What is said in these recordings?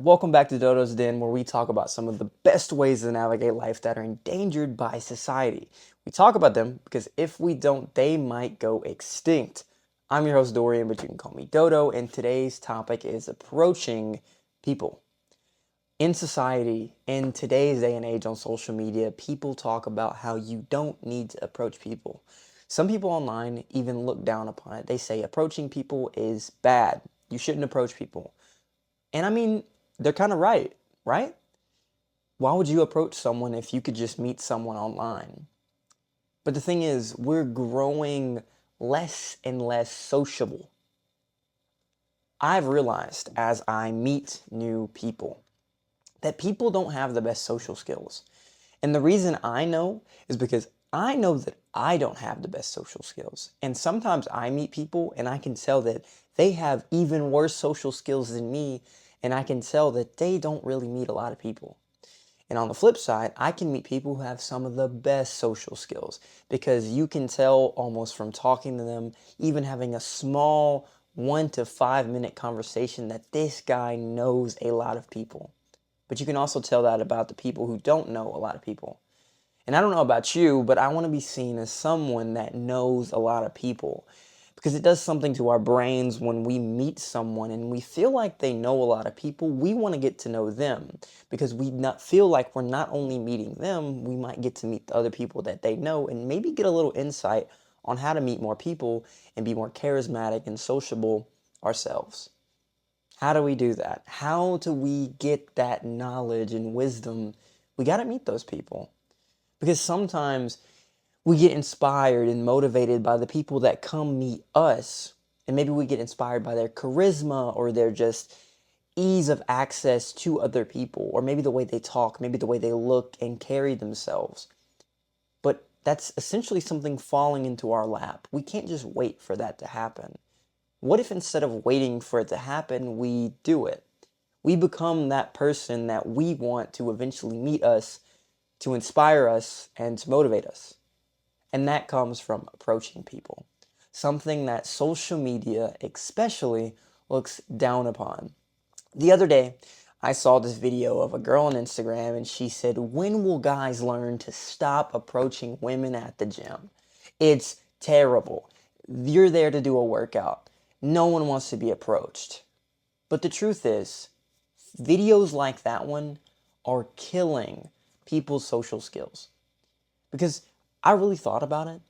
Welcome back to Dodo's Den, where we talk about some of the best ways to navigate life that are endangered by society. We talk about them because if we don't, they might go extinct. I'm your host, Dorian, but you can call me Dodo, and today's topic is approaching people. In society, in today's day and age on social media, people talk about how you don't need to approach people. Some people online even look down upon it. They say approaching people is bad. You shouldn't approach people. And I mean, they're kind of right, right? Why would you approach someone if you could just meet someone online? But the thing is, we're growing less and less sociable. I've realized as I meet new people that people don't have the best social skills. And the reason I know is because I know that I don't have the best social skills. And sometimes I meet people and I can tell that they have even worse social skills than me, and I can tell that they don't really meet a lot of people. And on the flip side, I can meet people who have some of the best social skills because you can tell almost from talking to them, even having a small 1 to 5 minute conversation, that this guy knows a lot of people. But you can also tell that about the people who don't know a lot of people. And I don't know about you, but I want to be seen as someone that knows a lot of people because it does something to our brains when we meet someone and we feel like they know a lot of people. We want to get to know them because we not feel like we're not only meeting them, we might get to meet the other people that they know and maybe get a little insight on how to meet more people and be more charismatic and sociable ourselves. How do we do that? How do we get that knowledge and wisdom? We got to meet those people. Because sometimes we get inspired and motivated by the people that come meet us. And maybe we get inspired by their charisma or their just ease of access to other people. Or maybe the way they talk, maybe the way they look and carry themselves. But that's essentially something falling into our lap. We can't just wait for that to happen. What if instead of waiting for it to happen, we do it? We become that person that we want to eventually meet us, to inspire us, and to motivate us. And that comes from approaching people. Something that social media especially looks down upon. The other day, I saw this video of a girl on Instagram and she said, "When will guys learn to stop approaching women at the gym? It's terrible. You're there to do a workout. No one wants to be approached." But the truth is, videos like that one are killing people's social skills. Because I really thought about it.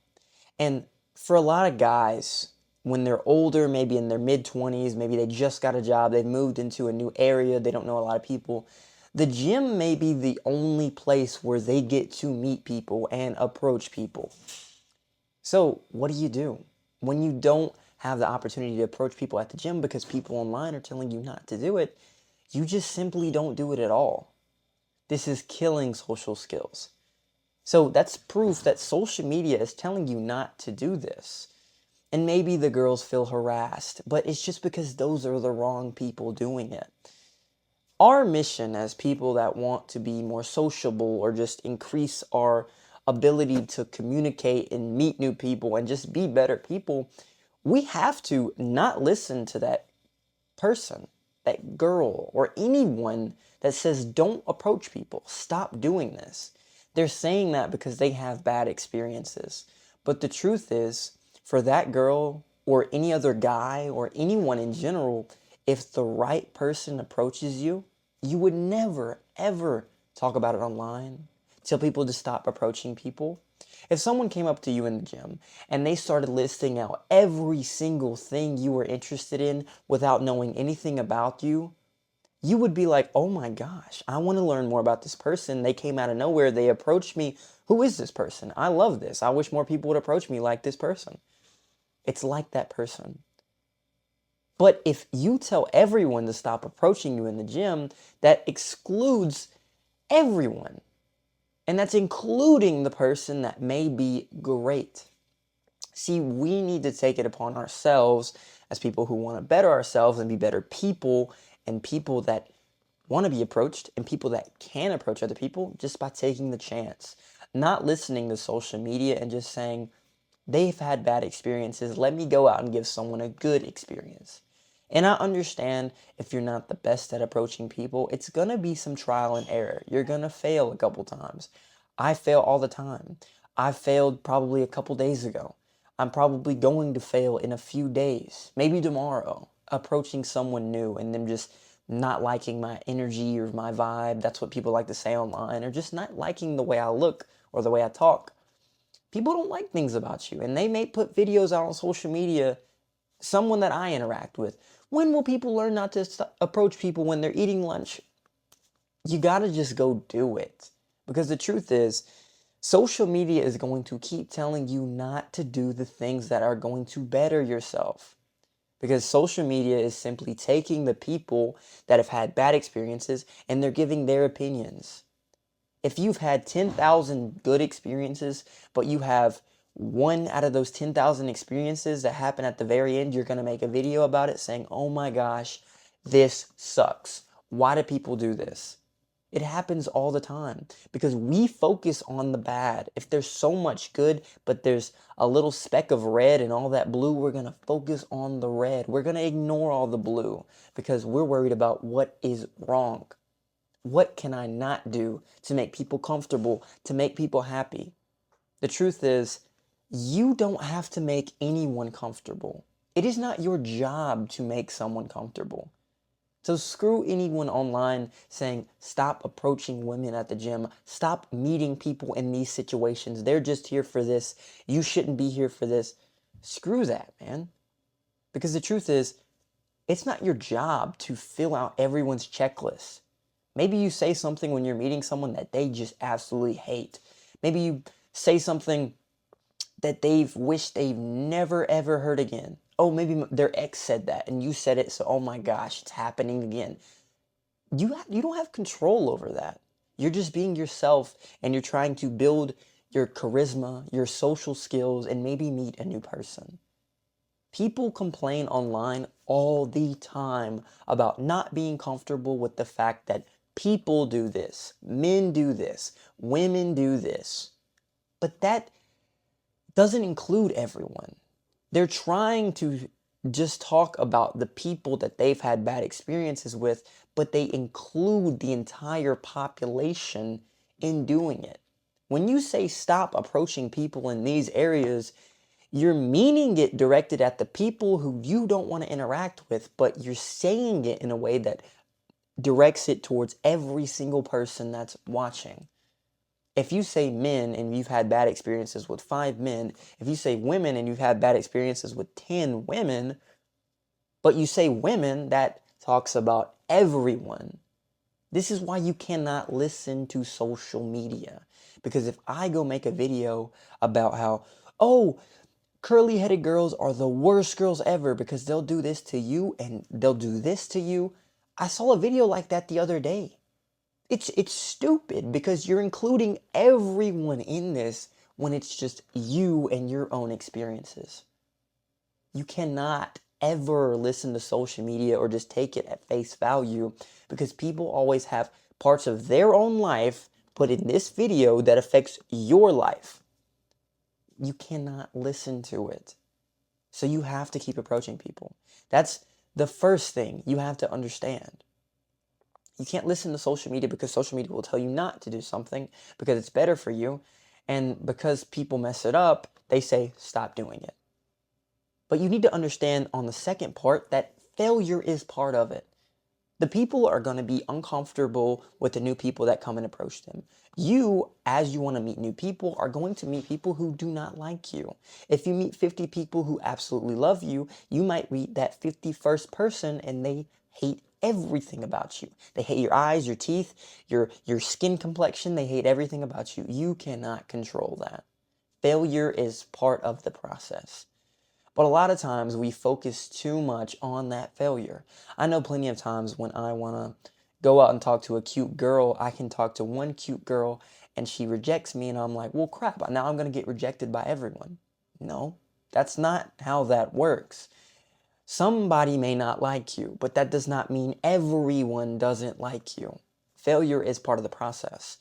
And for a lot of guys, when they're older, maybe in their mid 20s, maybe they just got a job, they've moved into a new area, they don't know a lot of people, the gym may be the only place where they get to meet people and approach people. So, what do? When you don't have the opportunity to approach people at the gym because people online are telling you not to do it, you just simply don't do it at all. This is killing social skills. So that's proof that social media is telling you not to do this. And maybe the girls feel harassed, but it's just because those are the wrong people doing it. Our mission as people that want to be more sociable or just increase our ability to communicate and meet new people and just be better people, we have to not listen to that person, that girl, or anyone that says don't approach people. Stop doing this. They're saying that because they have bad experiences. But the truth is, for that girl or any other guy or anyone in general, if the right person approaches you, you would never, ever talk about it online. Tell people to stop approaching people. If someone came up to you in the gym and they started listing out every single thing you were interested in without knowing anything about you, you would be like, oh my gosh, I want to learn more about this person. They came out of nowhere. They approached me. Who is this person? I love this. I wish more people would approach me like this person. It's like that person. But if you tell everyone to stop approaching you in the gym, that excludes everyone. And that's including the person that may be great. See, we need to take it upon ourselves as people who want to better ourselves and be better people and people that want to be approached and people that can approach other people just by taking the chance. Not listening to social media and just saying, they've had bad experiences. Let me go out and give someone a good experience. And I understand if you're not the best at approaching people, it's going to be some trial and error. You're going to fail a couple times. I fail all the time. I failed probably a couple days ago. I'm probably going to fail in a few days, maybe tomorrow, approaching someone new and them just not liking my energy or my vibe. That's what people like to say online, or just not liking the way I look or the way I talk. People don't like things about you, and they may put videos out on social media, someone that I interact with. When will people learn not to approach people when they're eating lunch? You gotta just go do it. Because the truth is, social media is going to keep telling you not to do the things that are going to better yourself. Because social media is simply taking the people that have had bad experiences and they're giving their opinions. If you've had 10,000 good experiences, but you have one out of those 10,000 experiences that happen at the very end, you're going to make a video about it saying, oh my gosh, this sucks. Why do people do this? It happens all the time because we focus on the bad. If there's so much good, but there's a little speck of red and all that blue, we're going to focus on the red. We're going to ignore all the blue because we're worried about what is wrong. What can I not do to make people comfortable, to make people happy? The truth is, you don't have to make anyone comfortable. It is not your job to make someone comfortable. So screw anyone online saying, stop approaching women at the gym. Stop meeting people in these situations. They're just here for this. You shouldn't be here for this. Screw that, man. Because the truth is, it's not your job to fill out everyone's checklist. Maybe you say something when you're meeting someone that they just absolutely hate. Maybe you say something that they've wished they've never ever heard again. Oh, maybe their ex said that and you said it, so oh my gosh, it's happening again. You don't have control over that. You're just being yourself and you're trying to build your charisma, your social skills, and maybe meet a new person. People complain online all the time about not being comfortable with the fact that people do this, men do this, women do this. But that doesn't include everyone. They're trying to just talk about the people that they've had bad experiences with, but they include the entire population in doing it. When you say stop approaching people in these areas, you're meaning it directed at the people who you don't want to interact with, but you're saying it in a way that directs it towards every single person that's watching. If you say men and you've had bad experiences with 5 men, if you say women and you've had bad experiences with 10 women, but you say women, that talks about everyone. This is why you cannot listen to social media. Because if I go make a video about how, oh, curly-headed girls are the worst girls ever because they'll do this to you and they'll do this to you. I saw a video like that the other day. It's stupid because you're including everyone in this when it's just you and your own experiences. You cannot ever listen to social media or just take it at face value because people always have parts of their own life put in this video that affects your life. You cannot listen to it. So you have to keep approaching people. That's the first thing you have to understand. You can't listen to social media because social media will tell you not to do something because it's better for you. And because people mess it up, they say, stop doing it. But you need to understand on the second part that failure is part of it. The people are going to be uncomfortable with the new people that come and approach them. You, as you want to meet new people, are going to meet people who do not like you. If you meet 50 people who absolutely love you, you might meet that 51st person and they hate everything about you. They hate your eyes, your teeth, your skin complexion. They hate everything about you. You cannot control that. Failure is part of the process. But a lot of times we focus too much on that failure. I know plenty of times when I want to go out and talk to a cute girl, I can talk to one cute girl and she rejects me and I'm like, well, crap, now I'm going to get rejected by everyone. No, that's not how that works. Somebody may not like you, but that does not mean everyone doesn't like you. Failure is part of the process.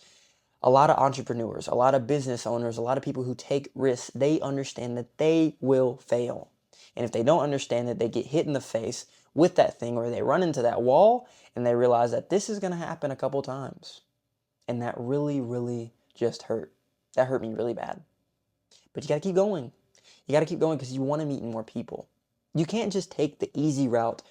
A lot of entrepreneurs, a lot of business owners, a lot of people who take risks, they understand that they will fail. And if they don't understand that they get hit in the face with that thing, or they run into that wall and they realize that this is going to happen a couple times. And that really, really just hurt. That hurt me really bad. But you got to keep going. You got to keep going because you want to meet more people. You can't just take the easy route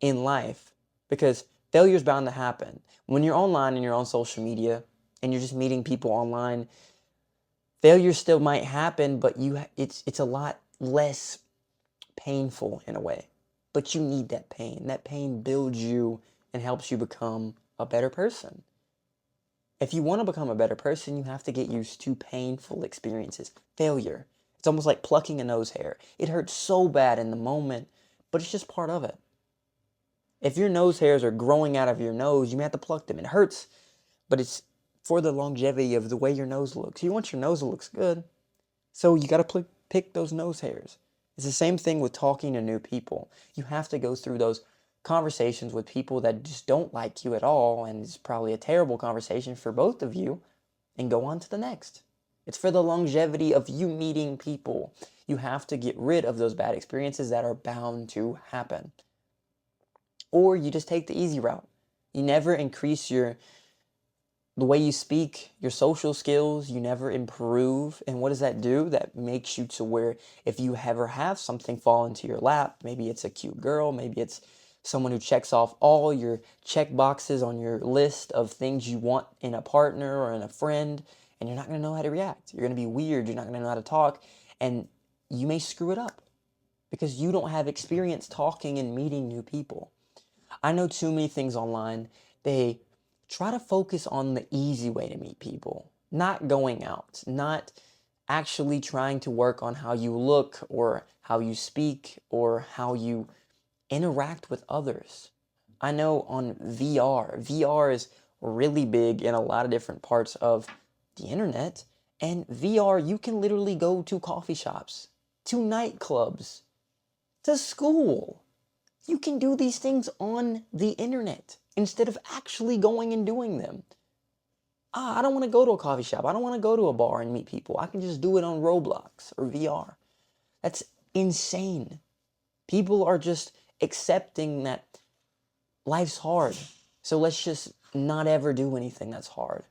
in life because failure is bound to happen. When you're online and you're on social media and you're just meeting people online, failure still might happen, but it's a lot less painful in a way. But you need that pain. That pain builds you and helps you become a better person. If you want to become a better person, you have to get used to painful experiences. Failure. It's almost like plucking a nose hair. It hurts so bad in the moment, but it's just part of it. If your nose hairs are growing out of your nose, you may have to pluck them. It hurts, but it's for the longevity of the way your nose looks. You want your nose to look good, so you got to pick those nose hairs. It's the same thing with talking to new people. You have to go through those conversations with people that just don't like you at all, and it's probably a terrible conversation for both of you, and go on to the next. It's for the longevity of you meeting people. You have to get rid of those bad experiences that are bound to happen. Or you just take the easy route. You never increase the way you speak, your social skills, you never improve. And what does that do? That makes you to where if you ever have something fall into your lap, maybe it's a cute girl, maybe it's someone who checks off all your check boxes on your list of things you want in a partner or in a friend, and you're not going to know how to react. You're going to be weird. You're not going to know how to talk, and you may screw it up because you don't have experience talking and meeting new people. I know too many things online. They try to focus on the easy way to meet people, not going out, not actually trying to work on how you look or how you speak or how you interact with others. I know on VR is really big in a lot of different parts of the internet. And VR, you can literally go to coffee shops, to nightclubs, to school. You can do these things on the internet instead of actually going and doing them. I don't want to go to a coffee shop. I don't want to go to a bar and meet people. I can just do it on Roblox or VR. That's insane. People are just accepting that life's hard. So let's just not ever do anything that's hard.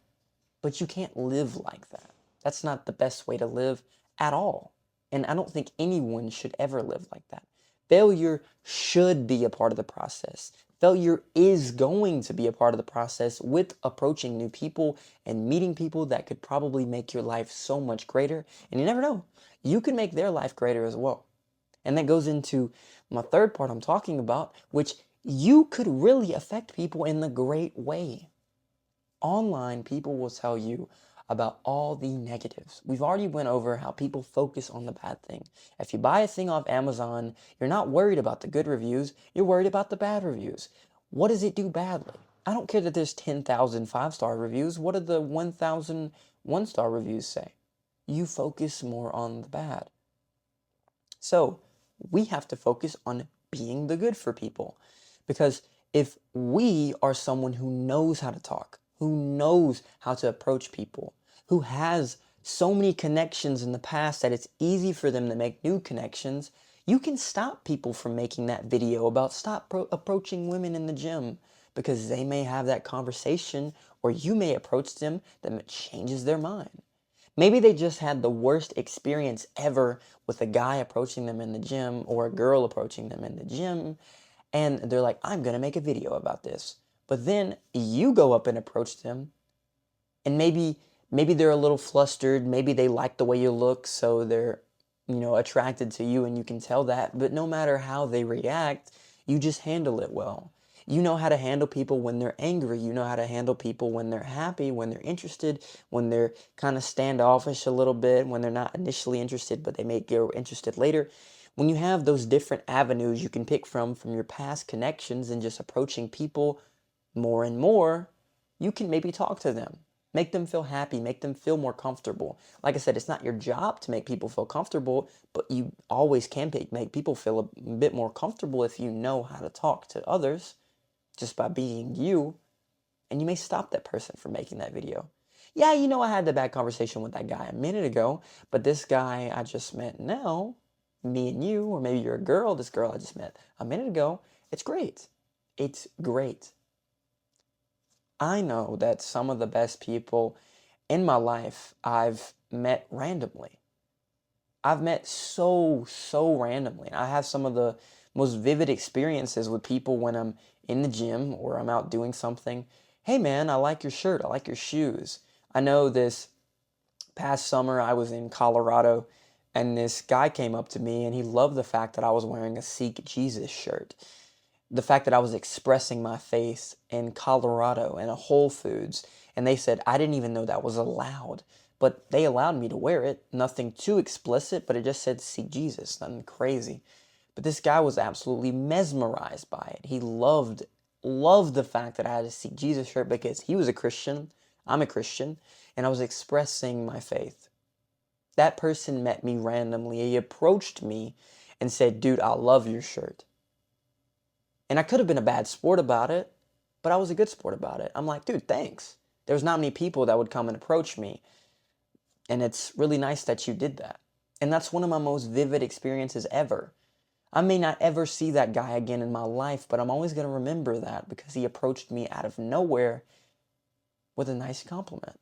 But you can't live like that. That's not the best way to live at all. And I don't think anyone should ever live like that. Failure should be a part of the process. Failure is going to be a part of the process with approaching new people and meeting people that could probably make your life so much greater. And you never know, you can make their life greater as well. And that goes into my third part I'm talking about, which you could really affect people in the great way. Online, people will tell you about all the negatives. We've already went over how people focus on the bad thing. If you buy a thing off Amazon, you're not worried about the good reviews, you're worried about the bad reviews. What does it do badly? I don't care that there's 10,000 5-star reviews. What do the 1,000 1-star reviews say? You focus more on the bad. So we have to focus on being the good for people. Because if we are someone who knows how to talk, who knows how to approach people, who has so many connections in the past that it's easy for them to make new connections, you can stop people from making that video about approaching women in the gym because they may have that conversation or you may approach them that changes their mind. Maybe they just had the worst experience ever with a guy approaching them in the gym or a girl approaching them in the gym, and they're like, I'm going to make a video about this. But then you go up and approach them, and maybe they're a little flustered, maybe they like the way you look, so they're, attracted to you, and you can tell that. But no matter how they react, you just handle it well. You know how to handle people when they're angry. You know how to handle people when they're happy, when they're interested, when they're kind of standoffish a little bit, when they're not initially interested, but they may get interested later. When you have those different avenues you can pick from your past connections and just approaching people more and more, you can maybe talk to them, make them feel happy, make them feel more comfortable. Like I said, it's not your job to make people feel comfortable, but you always can make people feel a bit more comfortable if you know how to talk to others just by being you. And you may stop that person from making that video. Yeah, I had the bad conversation with that guy a minute ago, but this guy I just met now, me and you, or maybe you're a girl, this girl I just met a minute ago, It's great. It's great. I know that some of the best people in my life I've met randomly. I've met so randomly. I have some of the most vivid experiences with people when I'm in the gym or I'm out doing something. Hey man, I like your shirt. I like your shoes. I know this past summer I was in Colorado and this guy came up to me and he loved the fact that I was wearing a Seek Jesus shirt. The fact that I was expressing my faith in Colorado in a Whole Foods, and they said I didn't even know that was allowed, but they allowed me to wear it. Nothing too explicit, but it just said "Seek Jesus," nothing crazy. But this guy was absolutely mesmerized by it. He loved the fact that I had a Seek Jesus shirt because he was a Christian, I'm a Christian, and I was expressing my faith. That person met me randomly. He approached me and said, "Dude, I love your shirt." And I could have been a bad sport about it, but I was a good sport about it. I'm like, dude, thanks. There's not many people that would come and approach me. And it's really nice that you did that. And that's one of my most vivid experiences ever. I may not ever see that guy again in my life, but I'm always going to remember that because he approached me out of nowhere with a nice compliment.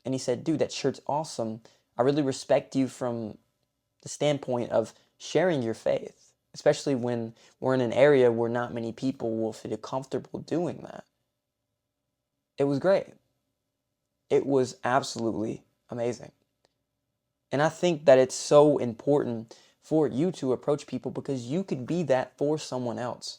And he said, dude, that shirt's awesome. I really respect you from the standpoint of sharing your faith, especially when we're in an area where not many people will feel comfortable doing that. It was great. It was absolutely amazing. And I think that it's so important for you to approach people because you could be that for someone else.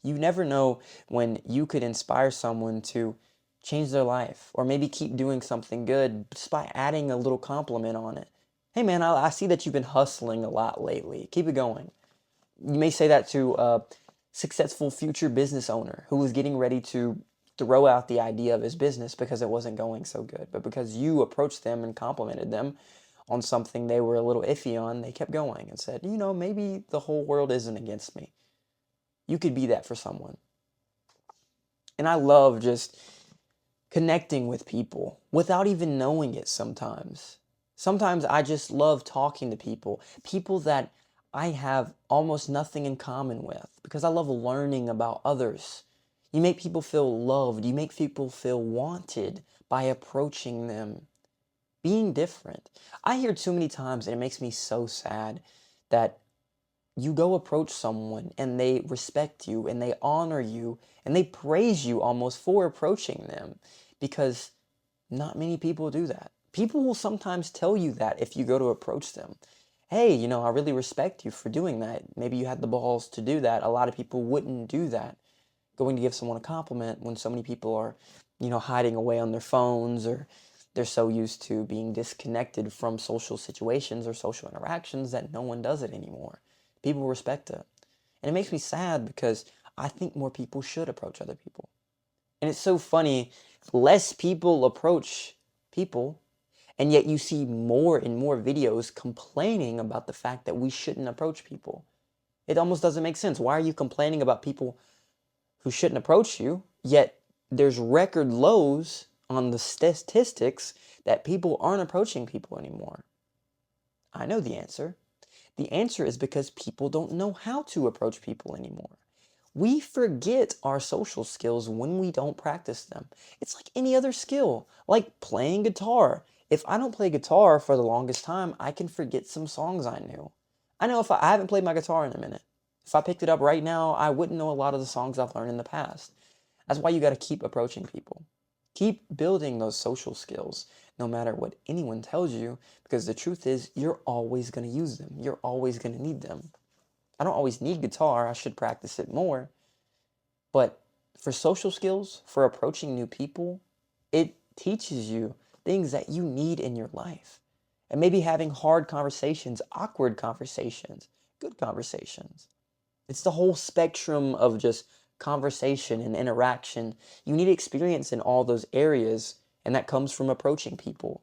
You never know when you could inspire someone to change their life or maybe keep doing something good just by adding a little compliment on it. Hey man, I see that you've been hustling a lot lately. Keep it going. You may say that to a successful future business owner who was getting ready to throw out the idea of his business because it wasn't going so good. But because you approached them and complimented them on something they were a little iffy on, they kept going and said, maybe the whole world isn't against me. You could be that for someone. And I love just connecting with people without even knowing it sometimes. Sometimes I just love talking to people that I have almost nothing in common with because I love learning about others. You make people feel loved. You make people feel wanted by approaching them. Being different. I hear too many times, and it makes me so sad, that you go approach someone and they respect you and they honor you and they praise you almost for approaching them because not many people do that. People will sometimes tell you that if you go to approach them. Hey, I really respect you for doing that. Maybe you had the balls to do that. A lot of people wouldn't do that. Going to give someone a compliment when so many people are, hiding away on their phones or they're so used to being disconnected from social situations or social interactions that no one does it anymore. People respect it. And it makes me sad because I think more people should approach other people. And it's so funny, less people approach people, and yet you see more and more videos complaining about the fact that we shouldn't approach people. It almost doesn't make sense. Why are you complaining about people who shouldn't approach you, yet there's record lows on the statistics that people aren't approaching people anymore? I know the answer. The answer is because people don't know how to approach people anymore. We forget our social skills when we don't practice them. It's like any other skill, like playing guitar. If I don't play guitar for the longest time, I can forget some songs I knew. I know if I haven't played my guitar in a minute. If I picked it up right now, I wouldn't know a lot of the songs I've learned in the past. That's why you got to keep approaching people. Keep building those social skills, no matter what anyone tells you, because the truth is you're always going to use them. You're always going to need them. I don't always need guitar. I should practice it more. But for social skills, for approaching new people, it teaches you things that you need in your life. And maybe having hard conversations, awkward conversations, good conversations. It's the whole spectrum of just conversation and interaction. You need experience in all those areas, and that comes from approaching people,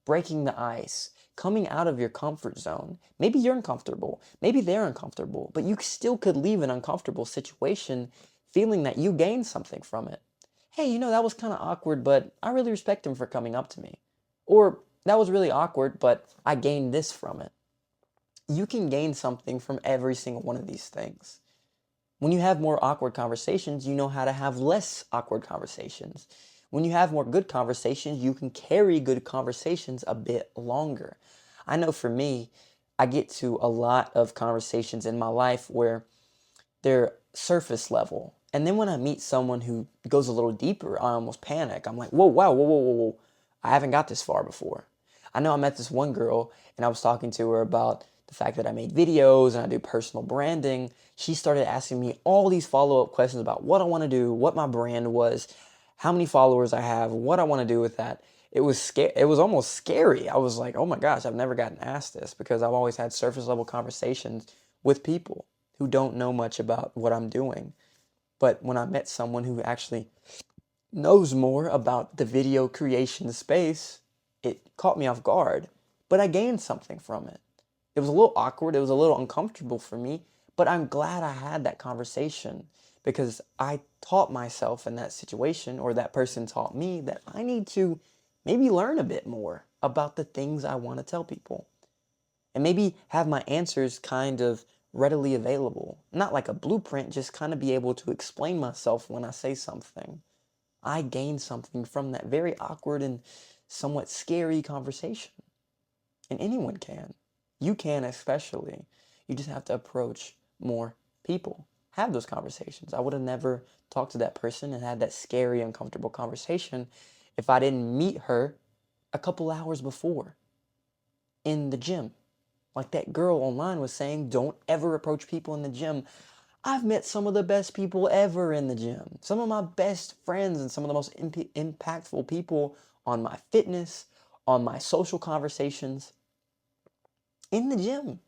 breaking the ice, coming out of your comfort zone. Maybe you're uncomfortable, maybe they're uncomfortable, but you still could leave an uncomfortable situation feeling that you gained something from it. Hey, that was kind of awkward, but I really respect him for coming up to me. Or that was really awkward, but I gained this from it. You can gain something from every single one of these things. When you have more awkward conversations, you know how to have less awkward conversations. When you have more good conversations, you can carry good conversations a bit longer. I know for me, I get to a lot of conversations in my life where they're surface level. And then when I meet someone who goes a little deeper, I almost panic. I'm like, whoa, wow, whoa, whoa, whoa, whoa. I haven't got this far before. I know I met this one girl and I was talking to her about the fact that I make videos and I do personal branding. She started asking me all these follow-up questions about what I want to do, what my brand was, how many followers I have, what I want to do with that. It was it was almost scary. I was like, oh my gosh, I've never gotten asked this because I've always had surface level conversations with people who don't know much about what I'm doing. But when I met someone who actually knows more about the video creation space, it caught me off guard, but I gained something from it. It was a little awkward, it was a little uncomfortable for me, but I'm glad I had that conversation because I taught myself in that situation, or that person taught me, that I need to maybe learn a bit more about the things I want to tell people. And maybe have my answers kind of readily available. Not like a blueprint, just kind of be able to explain myself when I say something. I gained something from that very awkward and somewhat scary conversation. And anyone can. You can especially. You just have to approach more people. Have those conversations. I would have never talked to that person and had that scary, uncomfortable conversation if I didn't meet her a couple hours before in the gym. Like that girl online was saying, don't ever approach people in the gym. I've met some of the best people ever in the gym. Some of my best friends and some of the most impactful people on my fitness, on my social conversations in the gym.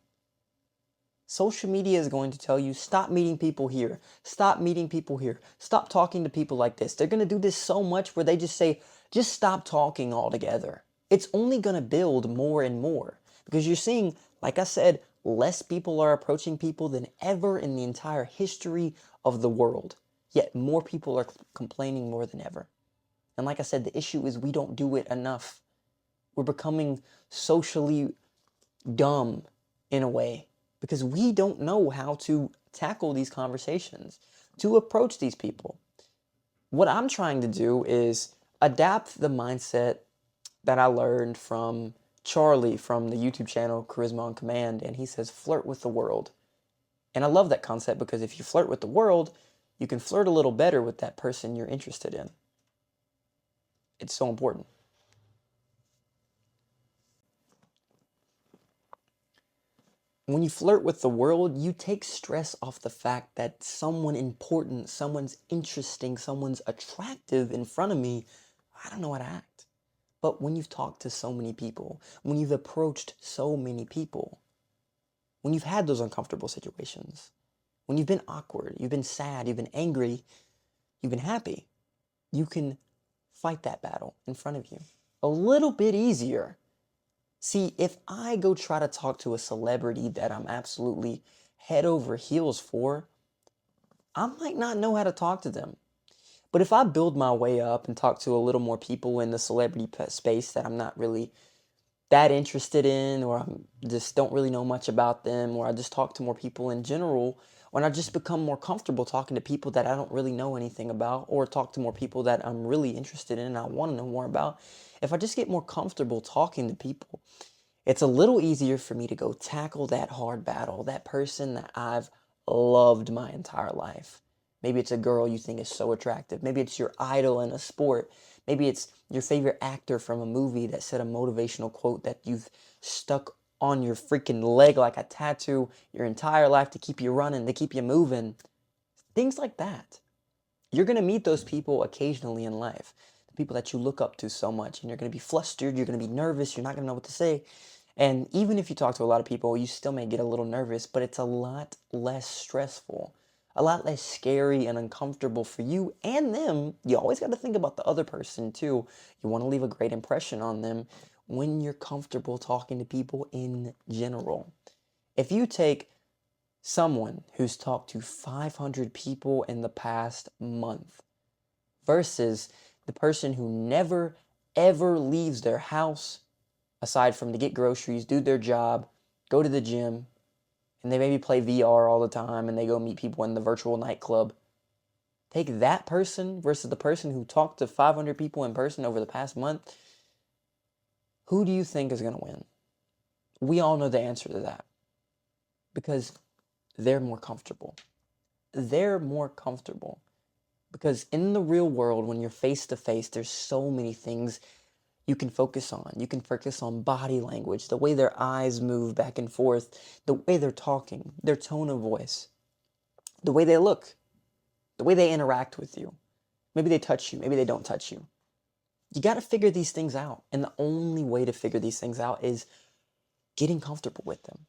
Social media is going to tell you, stop meeting people here. Stop meeting people here. Stop talking to people like this. They're going to do this so much where they just say, just stop talking altogether. It's only going to build more and more because you're seeing, like I said, less people are approaching people than ever in the entire history of the world. Yet more people are complaining more than ever. And like I said, the issue is we don't do it enough. We're becoming socially dumb in a way because we don't know how to tackle these conversations, to approach these people. What I'm trying to do is adapt the mindset that I learned from Charlie from the YouTube channel Charisma on Command, and he says flirt with the world. And I love that concept because if you flirt with the world, you can flirt a little better with that person you're interested in. It's so important. When you flirt with the world, you take stress off the fact that someone important, someone's interesting, someone's attractive in front of me, I don't know how to act. But when you've talked to so many people, when you've approached so many people, when you've had those uncomfortable situations, when you've been awkward, you've been sad, you've been angry, you've been happy, you can fight that battle in front of you a little bit easier. See, if I go try to talk to a celebrity that I'm absolutely head over heels for, I might not know how to talk to them. But if I build my way up and talk to a little more people in the celebrity space that I'm not really that interested in, or I just don't really know much about them, or I just talk to more people in general, or I just become more comfortable talking to people that I don't really know anything about, or talk to more people that I'm really interested in and I want to know more about, if I just get more comfortable talking to people, it's a little easier for me to go tackle that hard battle, that person that I've loved my entire life. Maybe it's a girl you think is so attractive. Maybe it's your idol in a sport. Maybe it's your favorite actor from a movie that said a motivational quote that you've stuck on your freaking leg like a tattoo your entire life to keep you running, to keep you moving. Things like that. You're going to meet those people occasionally in life. The people that you look up to so much, and you're going to be flustered, you're going to be nervous, you're not going to know what to say. And even if you talk to a lot of people, you still may get a little nervous, but it's a lot less stressful, a lot less scary and uncomfortable for you and them. You always got to think about the other person too. You want to leave a great impression on them when you're comfortable talking to people in general. If you take someone who's talked to 500 people in the past month versus the person who never ever leaves their house aside from to get groceries, do their job, go to the gym, and they maybe play VR all the time and they go meet people in the virtual nightclub. Take that person versus the person who talked to 500 people in person over the past month. Who do you think is going to win? We all know the answer to that because they're more comfortable. They're more comfortable because in the real world, when you're face to face, there's so many things you can focus on. You can focus on body language, the way their eyes move back and forth, the way they're talking, their tone of voice, the way they look, the way they interact with you. Maybe they touch you, maybe they don't touch you. You got to figure these things out. And the only way to figure these things out is getting comfortable with them.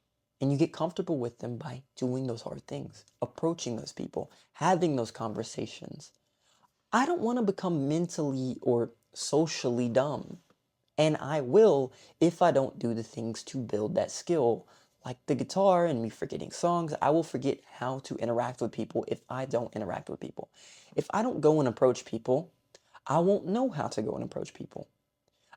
And you get comfortable with them by doing those hard things, approaching those people, having those conversations. I don't want to become mentally or socially dumb. And I will if I don't do the things to build that skill. Like the guitar and me forgetting songs, I will forget how to interact with people if I don't interact with people. If I don't go and approach people, I won't know how to go and approach people.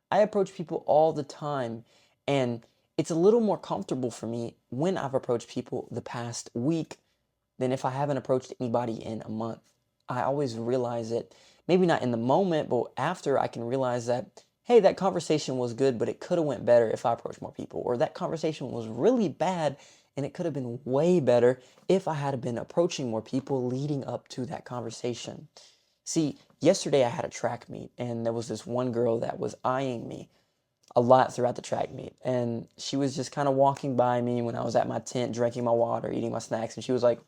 I approach people all the time, and it's a little more comfortable for me when I've approached people the past week than if I haven't approached anybody in a month. I always realize it, maybe not in the moment, but after I can realize that, hey, that conversation was good, but it could have went better if I approached more people. Or that conversation was really bad and it could have been way better if I had been approaching more people leading up to that conversation. See, yesterday I had a track meet and there was this one girl that was eyeing me a lot throughout the track meet. And she was just kind of walking by me when I was at my tent, drinking my water, eating my snacks. And she was like,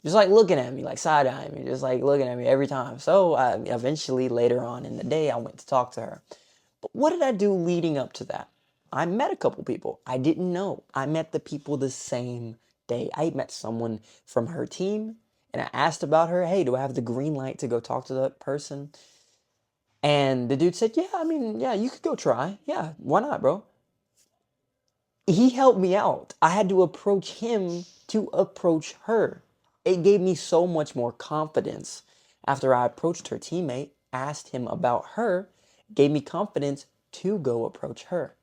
just like looking at me, like side-eyeing me, just like looking at me every time. So I eventually, later on in the day, I went to talk to her. But what did I do leading up to that? I met a couple people I didn't know. I met the people the same day. I met someone from her team, and I asked about her. Hey, do I have the green light to go talk to that person? And the dude said, yeah, I mean, yeah, you could go try. Yeah, why not, bro? He helped me out. I had to approach him to approach her. It gave me so much more confidence after I approached her teammate, asked him about her, gave me confidence to go approach her.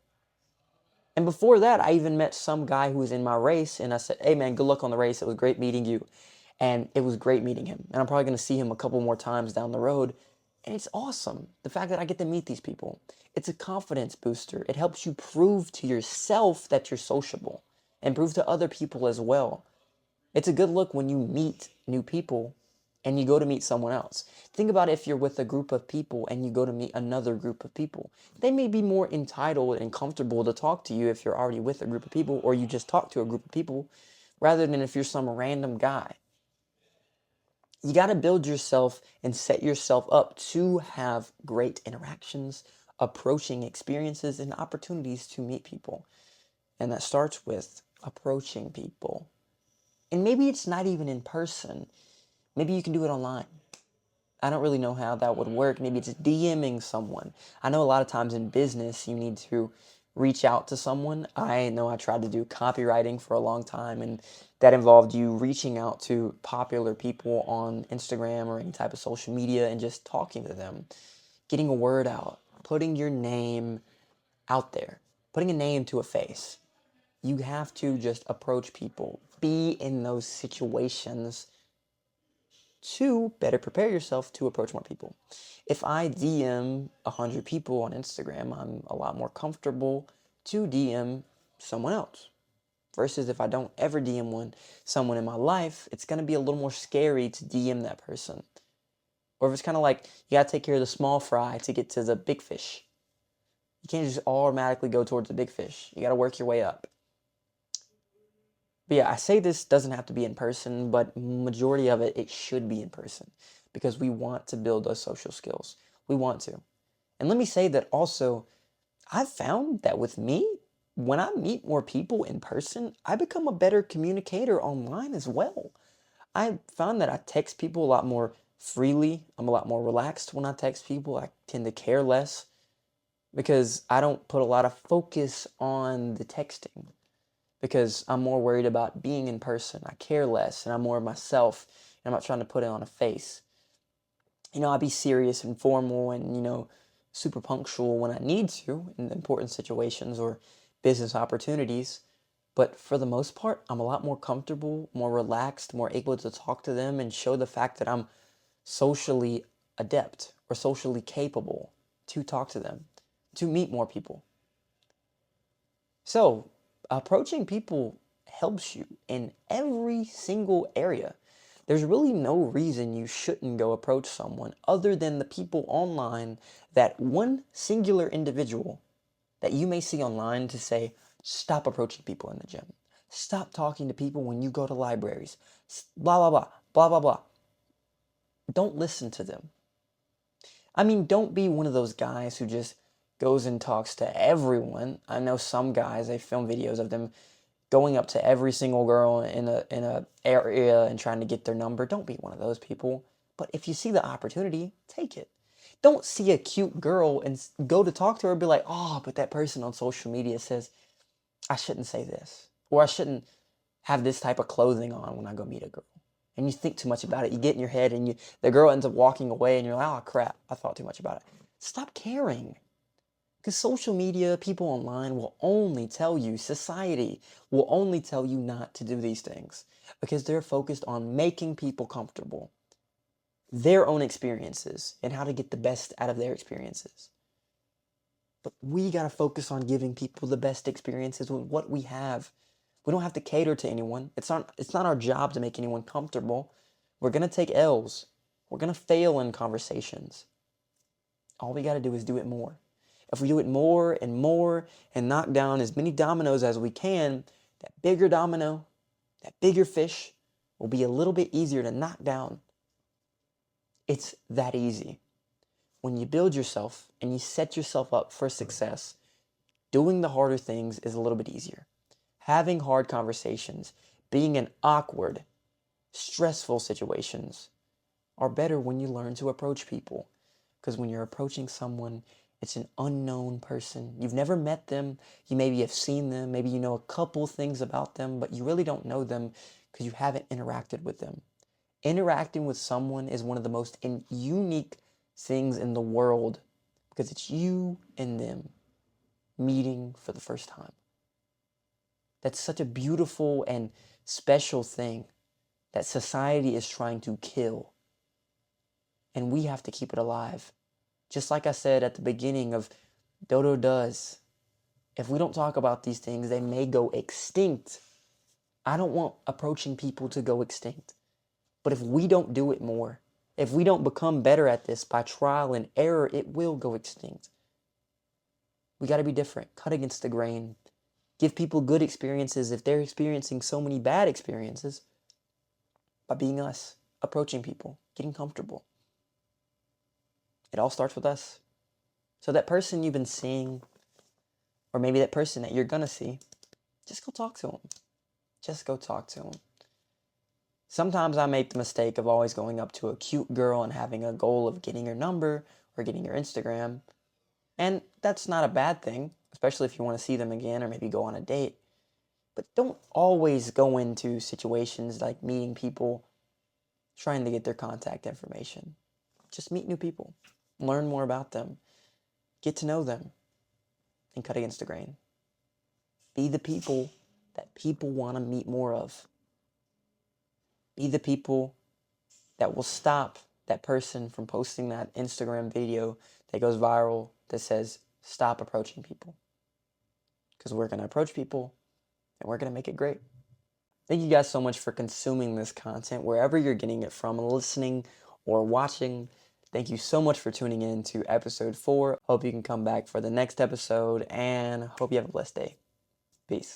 And before that, I even met some guy who was in my race, and I said, hey man, good luck on the race. It was great meeting you. And it was great meeting him. And I'm probably going to see him a couple more times down the road. And it's awesome. The fact that I get to meet these people. It's a confidence booster. It helps you prove to yourself that you're sociable and prove to other people as well. It's a good look when you meet new people and you go to meet someone else. Think about if you're with a group of people and you go to meet another group of people. They may be more entitled and comfortable to talk to you if you're already with a group of people or you just talk to a group of people rather than if you're some random guy. You got to build yourself and set yourself up to have great interactions, approaching experiences, and opportunities to meet people. And that starts with approaching people. And maybe it's not even in person. Maybe you can do it online. I don't really know how that would work. Maybe it's DMing someone. I know a lot of times in business, you need to reach out to someone. I know I tried to do copywriting for a long time, and that involved you reaching out to popular people on Instagram or any type of social media and just talking to them, getting a word out, putting your name out there, putting a name to a face. You have to just approach people, be in those situations to better prepare yourself to approach more people. If I DM 100 people on Instagram, I'm a lot more comfortable to DM someone else. Versus if I don't ever DM someone in my life, it's going to be a little more scary to DM that person. Or if it's kind of like you got to take care of the small fry to get to the big fish. You can't just automatically go towards the big fish. You got to work your way up. But yeah, I say this doesn't have to be in person, but majority of it should be in person because we want to build those social skills. We want to. And let me say that also, I've found that with me, when I meet more people in person, I become a better communicator online as well. I found that I text people a lot more freely. I'm a lot more relaxed when I text people. I tend to care less because I don't put a lot of focus on the texting because I'm more worried about being in person. I care less and I'm more of myself and I'm not trying to put it on a face. I'll be serious and formal and, super punctual when I need to in important situations or business opportunities. But for the most part, I'm a lot more comfortable, more relaxed, more able to talk to them and show the fact that I'm socially adept or socially capable to talk to them, to meet more people. So, approaching people helps you in every single area. There's really no reason you shouldn't go approach someone other than the people online, that one singular individual that you may see online to say, stop approaching people in the gym. Stop talking to people when you go to libraries. Blah, blah, blah, blah, blah, blah. Don't listen to them. I mean, don't be one of those guys who just goes and talks to everyone. I know some guys, they film videos of them going up to every single girl in a area and trying to get their number. Don't be one of those people. But if you see the opportunity, take it. Don't see a cute girl and go to talk to her and be like, oh, but that person on social media says I shouldn't say this, or I shouldn't have this type of clothing on when I go meet a girl. And you think too much about it. You get in your head and the girl ends up walking away and you're like, oh crap, I thought too much about it. Stop caring. Because social media, people online will only tell you, society will only tell you not to do these things because they're focused on making people comfortable, their own experiences, and how to get the best out of their experiences. But we got to focus on giving people the best experiences with what we have. We don't have to cater to anyone. It's not our job to make anyone comfortable. We're going to take L's. We're going to fail in conversations. All we got to do is do it more. If we do it more and knock down as many dominoes as we can, that bigger domino, that bigger fish will be a little bit easier to knock down. It's that easy. When you build yourself and you set yourself up for success, doing the harder things is a little bit easier. Having hard conversations, being in awkward, stressful situations are better when you learn to approach people. Because when you're approaching someone, it's an unknown person. You've never met them. You maybe have seen them. Maybe you know a couple things about them, but you really don't know them because you haven't interacted with them. Interacting with someone is one of the most unique things in the world because it's you and them meeting for the first time. That's such a beautiful and special thing that society is trying to kill. And we have to keep it alive. Just like I said at the beginning of Dodo Does, if we don't talk about these things, they may go extinct. I don't want approaching people to go extinct. But if we don't do it more, if we don't become better at this by trial and error, it will go extinct. We got to be different. Cut against the grain. Give people good experiences if they're experiencing so many bad experiences by being us, approaching people, getting comfortable. It all starts with us. So that person you've been seeing, or maybe that person that you're going to see, just go talk to them. Just go talk to them. Sometimes I make the mistake of always going up to a cute girl and having a goal of getting her number or getting her Instagram. And that's not a bad thing, especially if you want to see them again or maybe go on a date. But don't always go into situations like meeting people trying to get their contact information. Just meet new people. Learn more about them. Get to know them. And cut against the grain. Be the people that people want to meet more of. Be the people that will stop that person from posting that Instagram video that goes viral that says, stop approaching people. Because we're going to approach people and we're going to make it great. Thank you guys so much for consuming this content, wherever you're getting it from, listening or watching. Thank you so much for tuning in to episode 4. Hope you can come back for the next episode and hope you have a blessed day. Peace.